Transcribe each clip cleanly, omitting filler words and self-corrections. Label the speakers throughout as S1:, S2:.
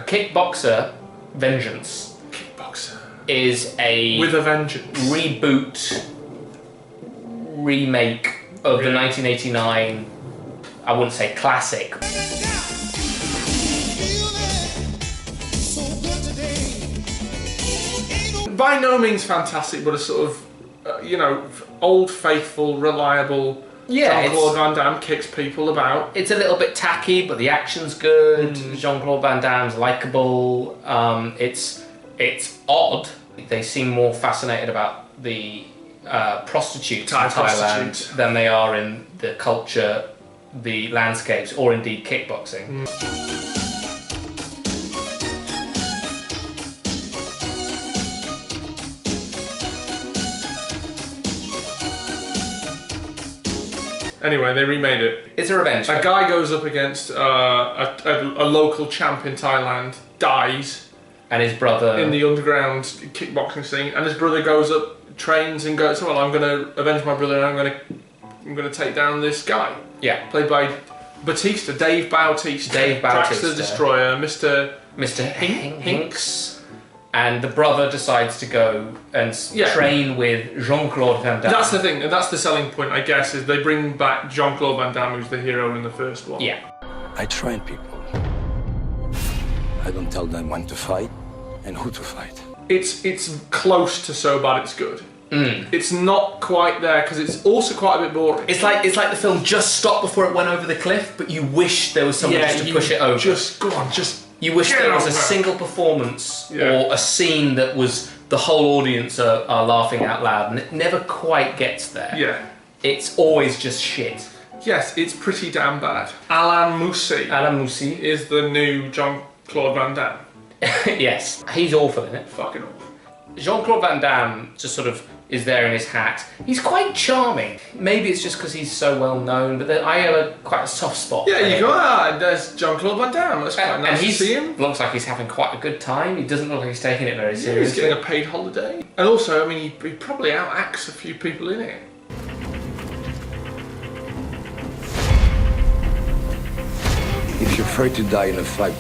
S1: Kickboxer Vengeance.
S2: Kickboxer
S1: Is a...
S2: with a vengeance.
S1: Reboot, remake of the 1989, I wouldn't say classic.
S2: By no means fantastic, but a sort of, old, faithful, reliable.
S1: Yeah,
S2: Jean-Claude Van Damme kicks people about.
S1: It's a little bit tacky, but the action's good. Jean-Claude Van Damme's likeable. It's odd. They seem more fascinated about the prostitutes in Thailand than they are in the culture, the landscapes, or indeed kickboxing.
S2: Anyway, they remade it.
S1: It's a revenge.
S2: A guy goes up against a local champ in Thailand, dies.
S1: And his brother...
S2: in the underground kickboxing scene, and his brother goes up, trains, and goes, well, I'm going to avenge my brother, and I'm going to take down this guy.
S1: Yeah.
S2: Played by Dave Bautista. Drax the Destroyer, Mr. Hinks.
S1: And the brother decides to go and train with Jean-Claude Van Damme.
S2: That's the thing, and that's the selling point, I guess, is they bring back Jean-Claude Van Damme, who's the hero in the first one.
S1: Yeah.
S3: I train people. I don't tell them when to fight and who to fight.
S2: It's close to so bad it's good. It's not quite there because it's also quite a bit boring.
S1: It's like the film just stopped before it went over the cliff, but you wish there was someone just to push it over.
S2: Just go on, just.
S1: You wish there was a single performance or a scene that was the whole audience are laughing out loud, and it never quite gets there.
S2: Yeah.
S1: It's always just shit.
S2: Yes, it's pretty damn bad. Alain Moussy is the new Jean-Claude Van Damme.
S1: Yes, he's awful in it.
S2: Fucking awful.
S1: Jean-Claude Van Damme just sort of is there in his hat. He's quite charming. Maybe it's just because he's so well known, but I have quite a soft spot.
S2: Yeah, you go, there's Jean-Claude Van Damme. That's quite nice to see him.
S1: Looks like he's having quite a good time. He doesn't look like he's taking it very seriously.
S2: He's getting a paid holiday. And also, I mean, he probably outacts a few people in it.
S3: If you're afraid to die in a fight,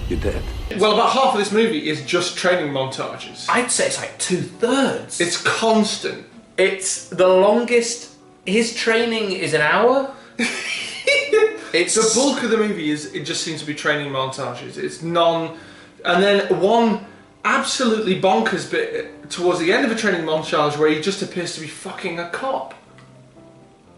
S3: you're dead.
S2: Well, about half of this movie is just training montages.
S1: I'd say it's like 2/3.
S2: It's constant.
S1: It's the longest. His training is an hour.
S2: It's the bulk of the movie it just seems to be training montages. It's and then one absolutely bonkers bit towards the end of a training montage where he just appears to be fucking a cop.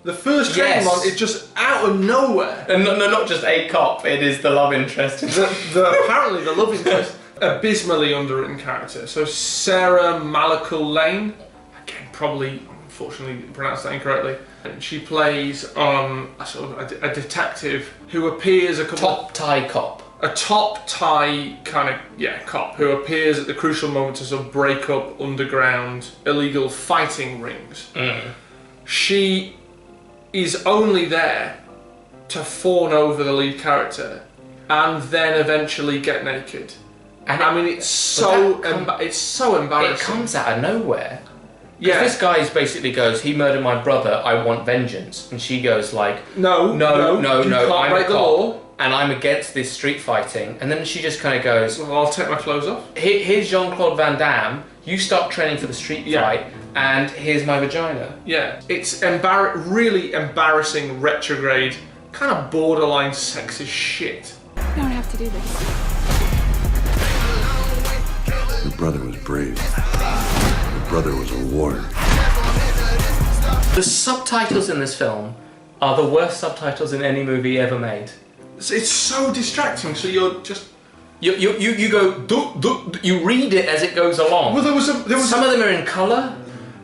S2: The first training montage, it's just out of nowhere.
S1: And no, not just a cop, it is the love interest.
S2: Apparently the love interest, abysmally underwritten character. So Sarah Malakul Lane, again, probably, unfortunately, pronounced that incorrectly. She plays a detective who appears a
S1: top Thai cop.
S2: A top Thai kind of cop who appears at the crucial moment to sort of break up underground illegal fighting rings. She is only there to fawn over the lead character and then eventually get naked. And I mean, it's so embarrassing.
S1: It comes out of nowhere.
S2: Yeah.
S1: This guy basically goes, he murdered my brother, I want vengeance. And she goes like,
S2: no,
S1: I'm
S2: break
S1: a
S2: the law.
S1: And I'm against this street fighting. And then she just kind of goes,
S2: well, I'll take my clothes off.
S1: Here's Jean-Claude Van Damme, you start training for the street fight, and here's my vagina.
S2: Yeah, it's really embarrassing, retrograde, kind of borderline sexist shit.
S4: You don't have to do this.
S3: Your brother was brave. Your brother was a warrior.
S1: The subtitles in this film are the worst subtitles in any movie ever made.
S2: It's so distracting, so you're just...
S1: You go, you read it as it goes along.
S2: Well, there was
S1: some of them are in colour.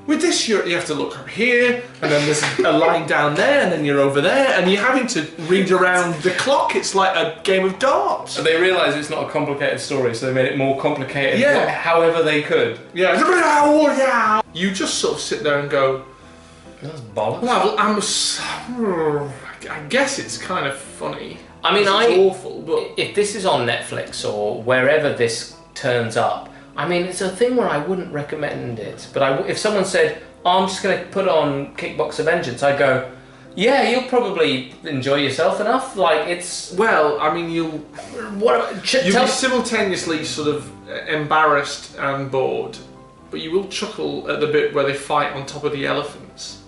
S2: With this, you have to look up here, and then there's a line down there, and then you're over there, and you're having to read around the clock. It's like a game of darts.
S1: And they realise it's not a complicated story, so they made it more complicated however they could.
S2: Yeah. You just sort of sit there and go,
S1: that's bollocks.
S2: Well, I guess it's kind of funny.
S1: I mean,
S2: it's awful, but
S1: if this is on Netflix or wherever this turns up, I mean, it's a thing where I wouldn't recommend it. But if someone said, oh, I'm just going to put on Kickboxer Vengeance, I'd go, Yeah, you'll probably enjoy yourself enough. Like, it's...
S2: Well, I mean, you'll be simultaneously sort of embarrassed and bored, but you will chuckle at the bit where they fight on top of the elephants.